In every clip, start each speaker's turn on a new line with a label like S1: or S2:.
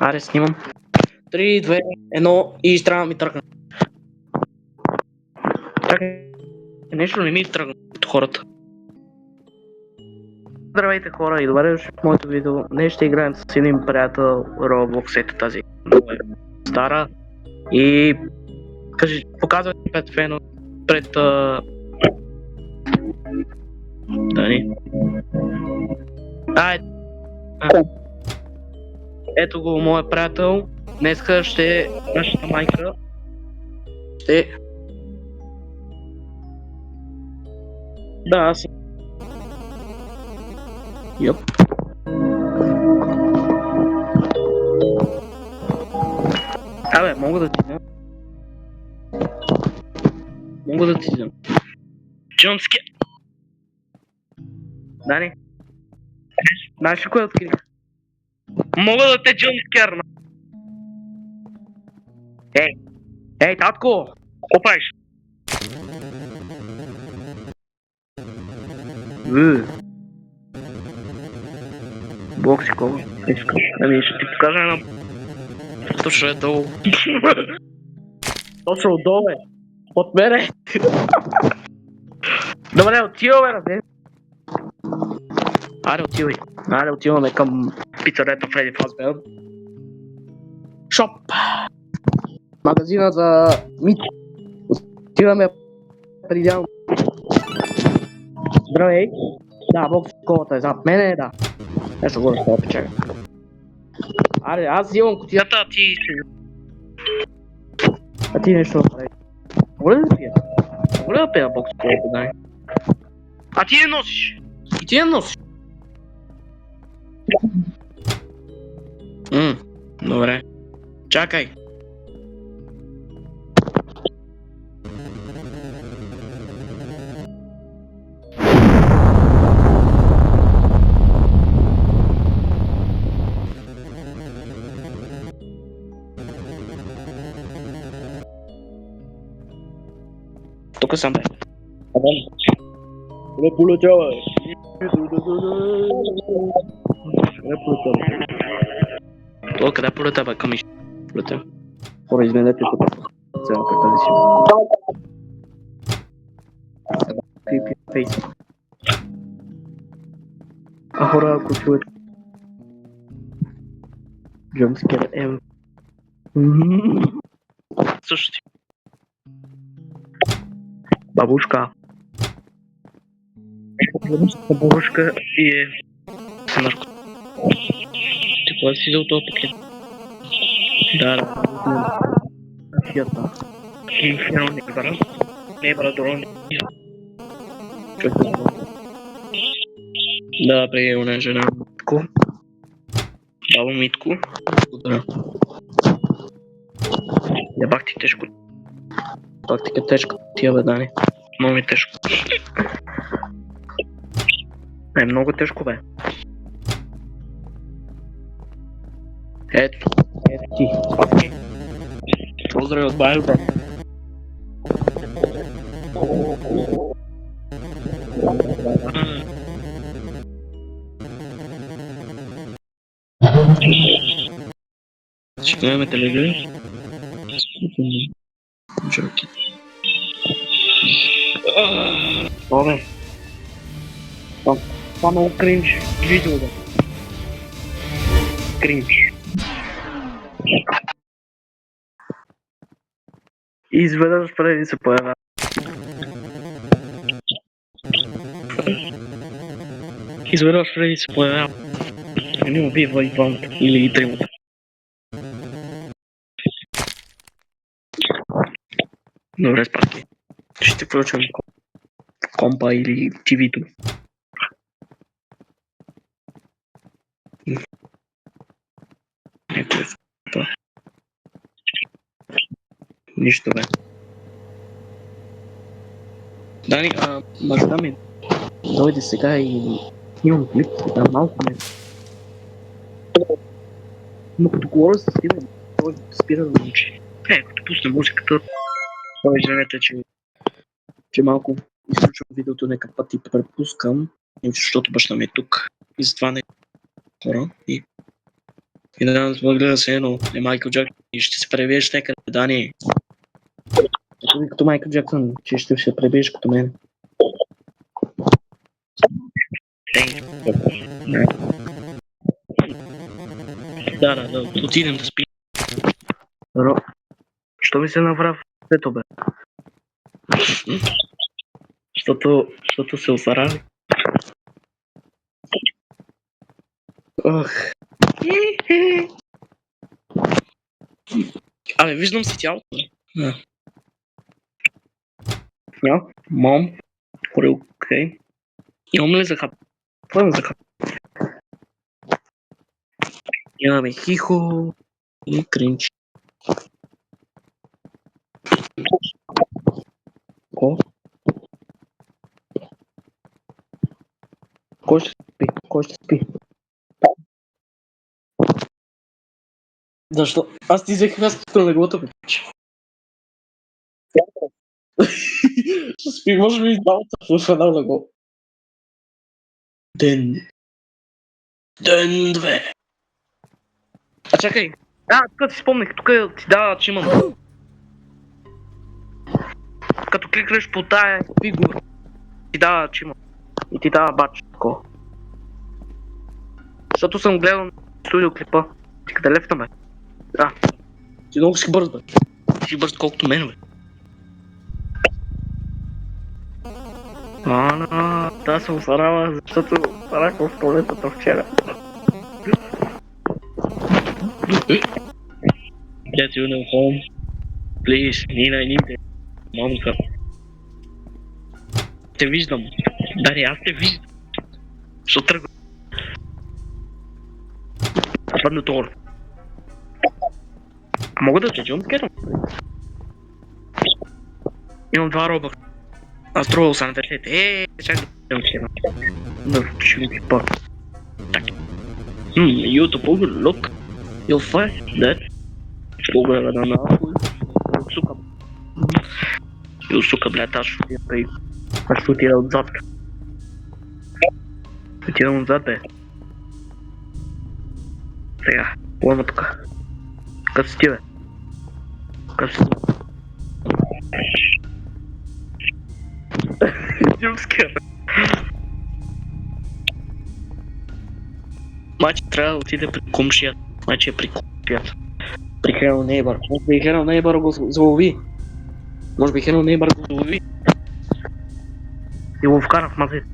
S1: Аре, снимам. 3, 2, 1 и трябва да ми тръгна. Чакай, нещо не ми тръгна от хората. Здравейте хора и добре дошли в моето видео. Днес ще играем с един приятел Roblox, ето тази много е стара. И кажи, показвай пред фено, пред Дани. Ето го моят приятел. Днеска ще нашата майка ще... Да, аз съм. Йоп. Абе, мога да ти дам. Мога да ти дам. Джумскер. Дани. Знаеш ли кой открих? Мога да те джумскерна. Ей, татко! Какво правиш? Бокси, кого? Искаш? Ами ще ти покажа една... Точно е долу. Точно отдолу е. От мене. Добре, отиваме, раде. Аре, отиваме към пицарета Фредди Фазбер. Шоп. Магазина за Митко. Отиваме пределно. Здравей. Да, бокс колата е зад мене, да. Нещо го да печега. Аре, аз взимам кутията, а ти... А ти нещо да прави. Мога ли да пия? Мога ли да пия бокс колата, дай? А ти не носиш. И ти не носиш. Добре. Чакай. Тук съм, бе. Не полетява. Не полетява. Това къде полетява? Към иш. Полетява. Хора, изменете тук. Цялата тази си. Крипи фейс. А хора, ако чуят Jumpscare M. Слушайте. Бабушка. Бабушка и е... Сънарко. Ти кога си взел този пакет? Да. Фията. Инферно не бара. Не бара дрон. Да, преди una жена Митко. Баба Митко. Благодаря. Я бах ти тежко. Бах ти тежко. Тия бе, Дани. Много ми тежко. Е, много тежко, бе. Ето ти. Спаски. Поздрави от Байо, брат. Ще гледаме телевизор. Джоки. Абе. Това много кринж видео, бе. Кринж. И изведнъж Фредди се появява. Изведнъж Фредди се появява. Не убива и двамата. Или и тримата. Добре, спаски. Ще включим компа или TV-то. Ето е това. Нищо, бе. Дани, баща ми дойде сега и имам клип, да малко ме. Но като говоря с Стивен, той спира да учи. Като пусна музиката, той извинете, че малко изключвам видеото, нека път и препускам, защото баща ми е тук и затова не хора и И да гледа се едно, е Майкъл Джаксън и ще се пребиеш някъде, Дани. Като Майкъл Джаксън, че ще се пребиеш като мен. Да, отидем да спим. Ро, що ми се направи в ето, бе? Защото се осарави. Ох. Абе, виждам си тялото, бе. Мом, окей. Имам ли захап? Това имам захап. Имаме хихо и кринч. О? Кой ще спи? Кой ще спи? Защо? Аз ти взех мястото на леглото, бе. Ще спи, може би, двамата в едно легло. Ден 2. А чакай. Тук си спомних, тук ти дава, че имам. Като кликнеш по тая фигура, ти дава, че имам. И ти дава бач, такова. Защото съм гледал на студио клипа. Ти къде лефта, бе? Ти много си бърз, бе. Ти си бърз колкото мен, бе. Да, съм сарава, защото сарах в туалетата вчера. Get you no home. Please, Nina, I need it. Мамка. Те виждам. Дари, аз те виждам. Що тръгва? Падна това. Мога да те джумпкерам? Имам 2 роба. Аз трувал съм въртлите. Чак да джумпкерам. Да включим клипа. Так. YouTube, look. You'll find that. Погреба на нахуй. Сука, блядь, аз ще отида отзад. Отидам отзад, бе. Сега, плъвна тука. Къде си ти, бе? Къде си? Джумскер. Мачи трябва да отиде при комшията. Мачи е при комшията. При Херал Нейбър. Може би Херал Нейбър го залови. И го вкара в мазет.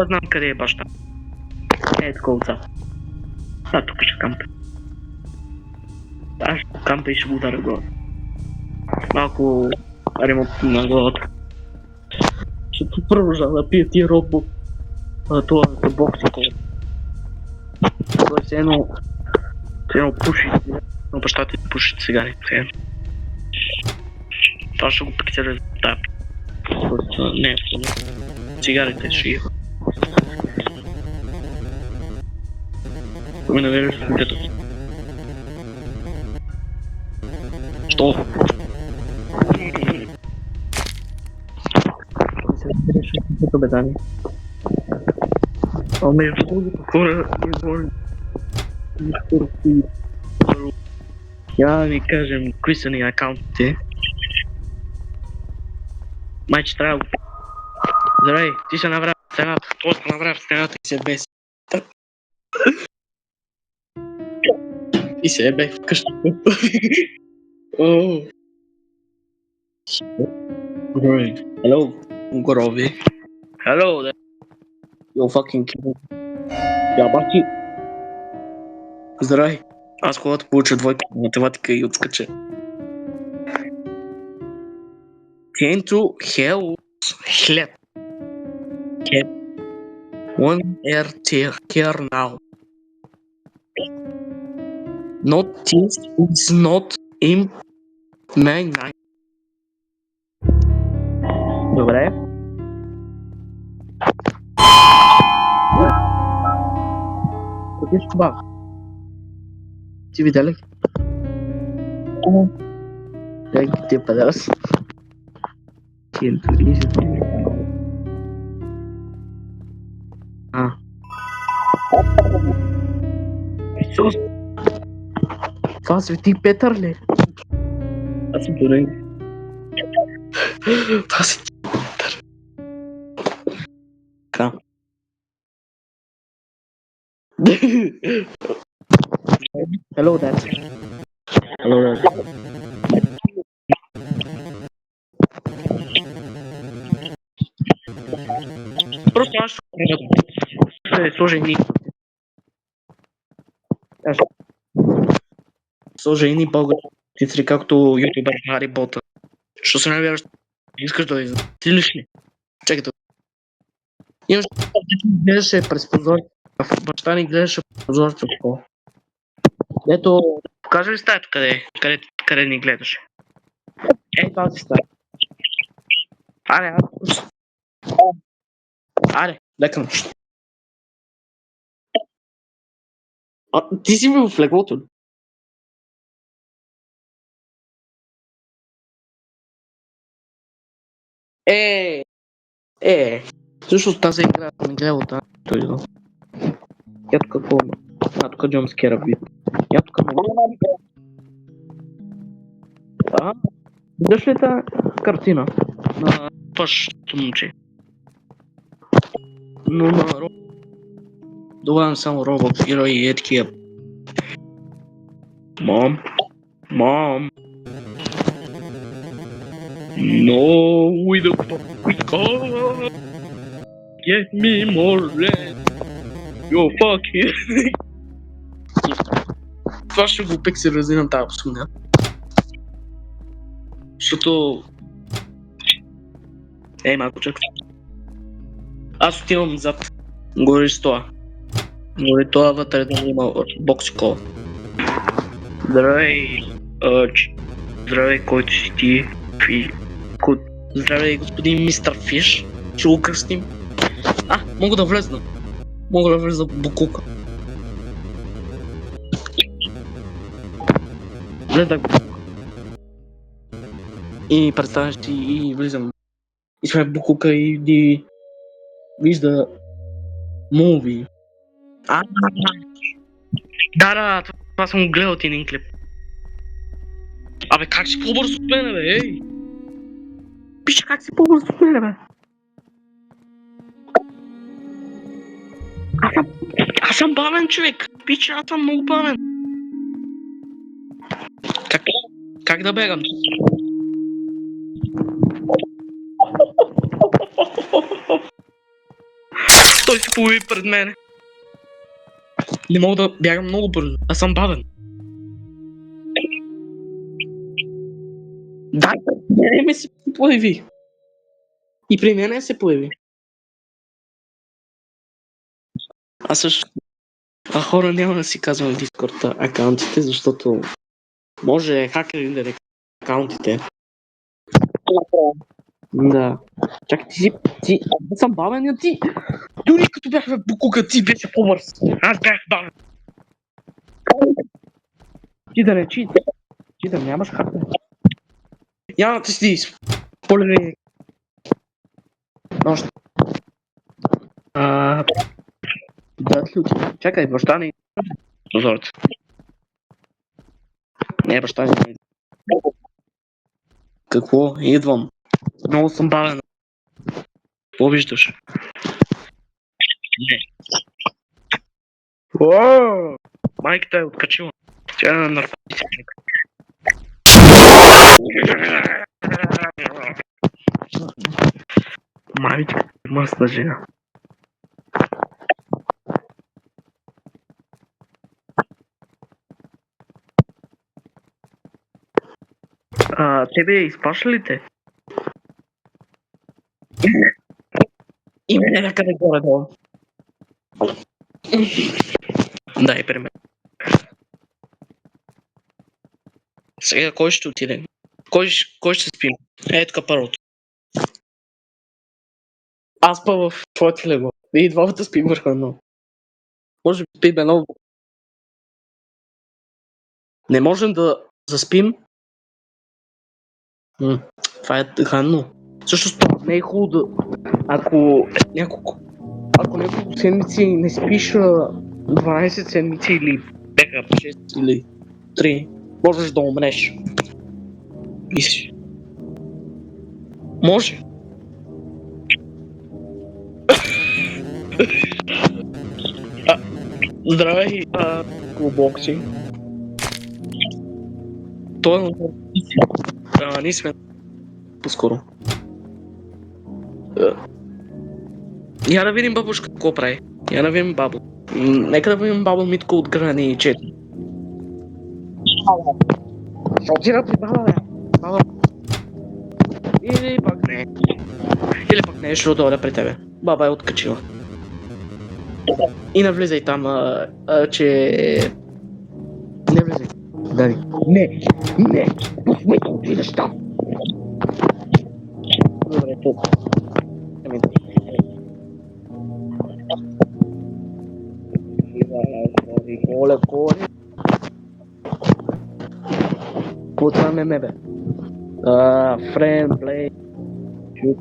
S1: Аз знам къде е баща. Тук отзад. Тук ще кампа. Аз ще кампа и ще го ударя глава. Малко ремонт на главата. Ще продължа да пия тия робот. Това за боксикова. Това е едно пуши. Но баща ти пуши цигари. Това ще го прикеля за тапи. Не е проблем. Цигарите ще има. Ме навериш в детето. Що? Ето бе, Дани. Между другото хора я да ви кажем кои са ни акаунтите. Майче трябва да го... Здравей, ти се направи в стената. Той се направи в стената и се беси. И се бе вкъщи. Hello, Горови. Hello there. You fucking kid. Бати. Здравей. Аз когато получа двойка по математика и отскача. Into hell хлеб. Хлеб. One air here now. Not this is not in my night. Добре. Какви ще това? Ти видя ли? Дай ти е падас. Това Свети Петър ли? Аз съм дори. Това Свети Петър. Така. Hello, Dad. Hello, Dad. Просто аз ще сложа едни. Сложа едни български, както ютубър Хари Ботър. Що се не вярваш? Искаш да излиш ли? Чакай да. Имаш гледаше през прозорец. Баща ни гледаше през прозорец. Ето, покажа ли стаята къде ни гледаше? Тази стая. Аре, лека нощ. Ти си ми в леглото ли? Всъщност тази игра не гледа от той идва. Я тук какво? Тук джамскера бит. Я тук виждаш ли тази картина? На пъщото момче. Но на добавям само Roblox герои и такива. Mom. No, we the fuck we call. Get me more red. Yo, fuck you. Това ще го пикселизирам тази посуня. Защото... малко чакай. Аз отивам зад. Горе стоя. Горе това вътре да има бокси кола. Здравей, здравей, който си ти. Здравей, господин мистер Фиш. Ще го кръстим. Мога да влезна. Мога да влезна букука. Влезах букука. И представяш си и влизам. И сме букука и вижда муви. Да, това съм го гледал от един клип. Абе, как си по-бързо от мене, бе, ей? Пише как си по-бързо от мене, бе. Аз съм бавен човек. Пиче, аз съм много бавен. Как да бегам? Той се появи пред мене. Не мога да бягам много бързо. Аз съм бавен. Да, не се появи. И при мене се появи. Аз също. Хора, няма да си казвам в Discord акаунтите, защото може хакери да рекат акаунтите. Да. Чакай, ти съм бавен, а ти. Дори като бях в букука, ти беше по-бърз. Аз бях бавен. Ти да не чит. Ти да нямаш хакер. Няма да си поле. Нощ. Да, чакай, баща не. Прозорец. Не, баща не. Какво? Идвам. Много съм бавен. Какво виждаш? Не. Майката е откачила. Тя е на наркотици. Майка е мъсна жена. Тебе изпаша ли те? И мене някъде горе-долу. Да, и при мен. Сега кой ще отиде? Кой ще спим? Тук първото. Аз спа в твоето легло. И двамата спим върху едно. Може би спим едно. Не можем да заспим. Това е тъханно. Също не е хубаво да... Ако няколко седмици не спиш 12 седмици или 6 или 3. Можеш да умреш. Мислиш? Може. А, здравей, Глубокси. Той е ние сме по-скоро. Я да видим бабушка какво прави. Я да видим бабо. Нека да видим бабо Митко от грани 4. Ще отида при баба, бе. Баба. Или пак не. Или пак не, ще дойда при тебе. Баба е откачила. И навлизай там, че... Не влизай. Дари. Не! Не! Пустай да отидеш там! Добре, тук. Моля, коли. Путваме ме, бе. Friend, play, shoot,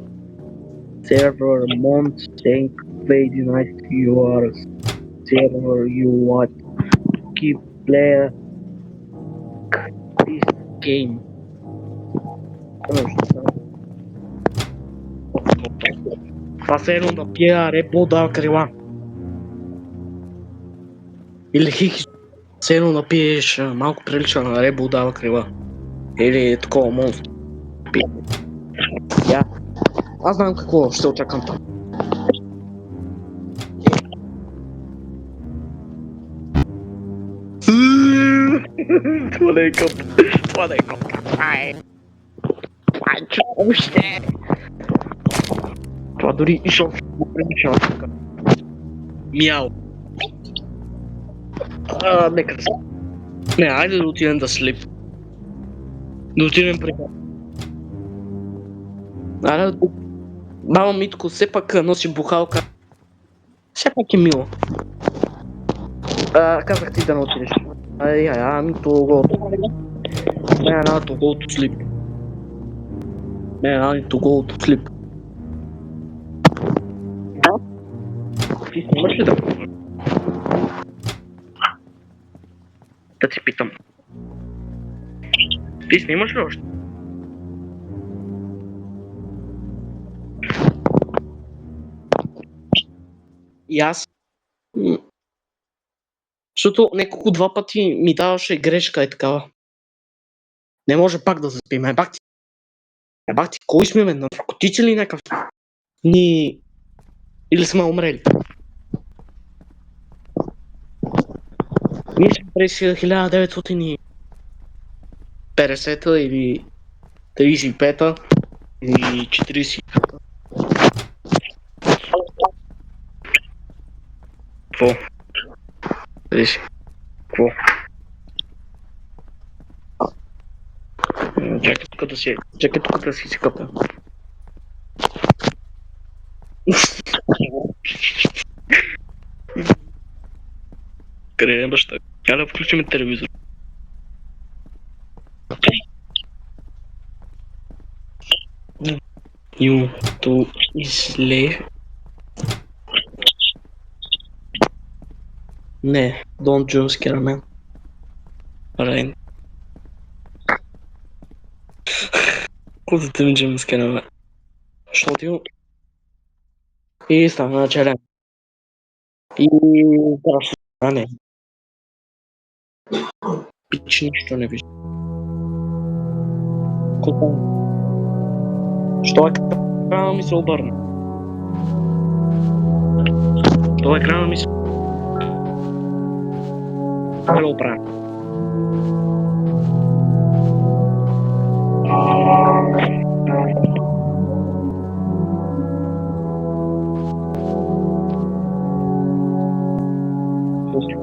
S1: server, month, sync, play, nice, you are, server, you want, keep, player, this game. Pasero на пия репо да крила. Или хикс. Сено напиеш малко прилича на ребо дава крила. Или такова монстро. Я. Аз знам какво ще очаквам там. Това не е къп. Това не е къп. Това е чудовище. Това дори и шо го прилича на тука. Мяу. Нека да се. Не, айде да отидем да слип. Да отидем при Мама Митко все пак носи бухалка. Все пак е мило. Казах ти да не отидеш. Ами to go to sleep. Man, I need to go to sleep. Ти снимаш ли да? Да ти питам. Ти снимаш ли още? И аз. Защото няколко два пъти ми даваше грешка и такава. Не може пак да заспим. Бах ти, кой сме, на наркотици ли някакъв? Или сме умрели? Ние сме през 1950-та или 35-та или 40-та. Какво? Виж. Какво? Чакай тук да си къпя. Къде е баща? Я да включим телевизор. To изле. Не, don't jumpscare man. Райн. Куда ты ми jumpscare, бе? Що ти? И стана черен. И не. Пич нищо не вижда. Куда? Що екрана ми се обърна? Що екрана ми се... Не го правя. После.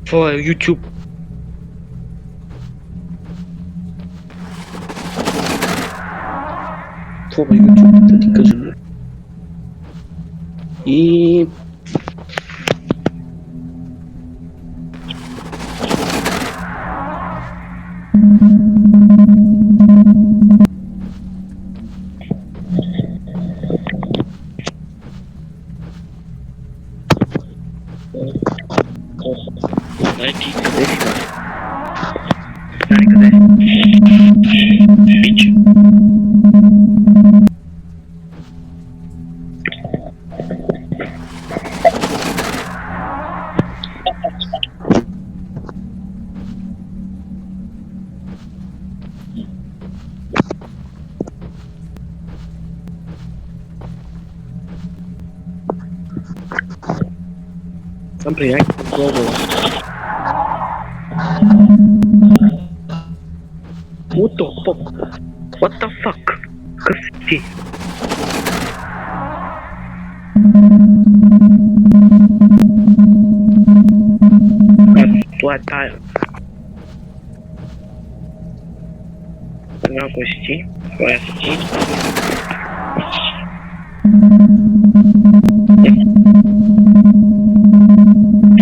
S1: Това е YouTube. отворя YouTube да ти кажа. И... Дай ти, къде си, бе? Дани, къде си? Пич. Съм приятел от Глобала. What the fuck? What the fuck? Къв си ти? Това е тая. Знам кой си ти? Коя си ти?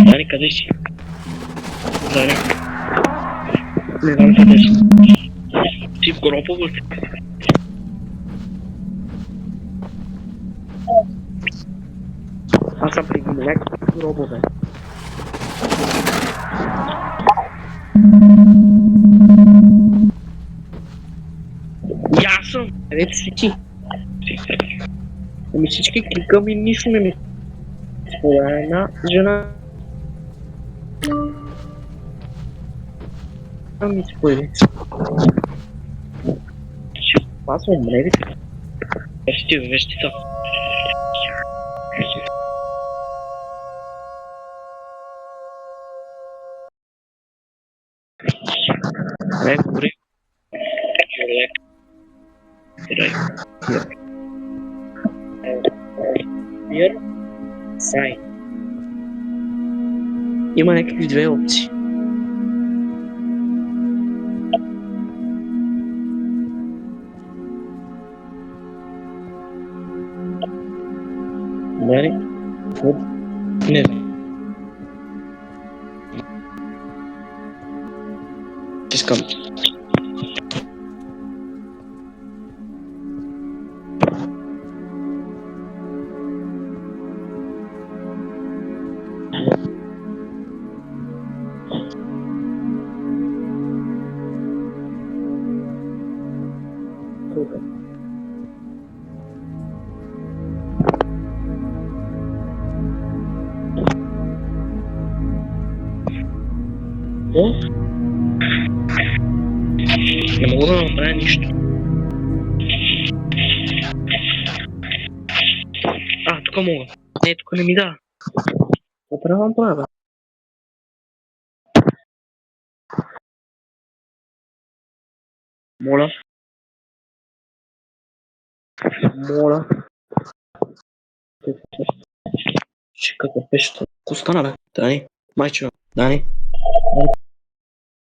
S1: Дани, къде си? Дани? Не знам къде си. Ти в гробова ли? Аз съм при някакви гробове. И аз съм! Където си ти? Ами всички кликам и нищо не ми споря една жена. Ми се появи. Аз съм умре ли? Вещи, вещица. Не, говори. Here. Sign. Има някакви две опции. Дали? Не. Искам. Не мога да направя нищо. Тук мога. Не, тук не ми да. Какво трябва да правя? Моля. Моля. Ще какво беше? Какво стана, бе? Дани? Майчо, Дани?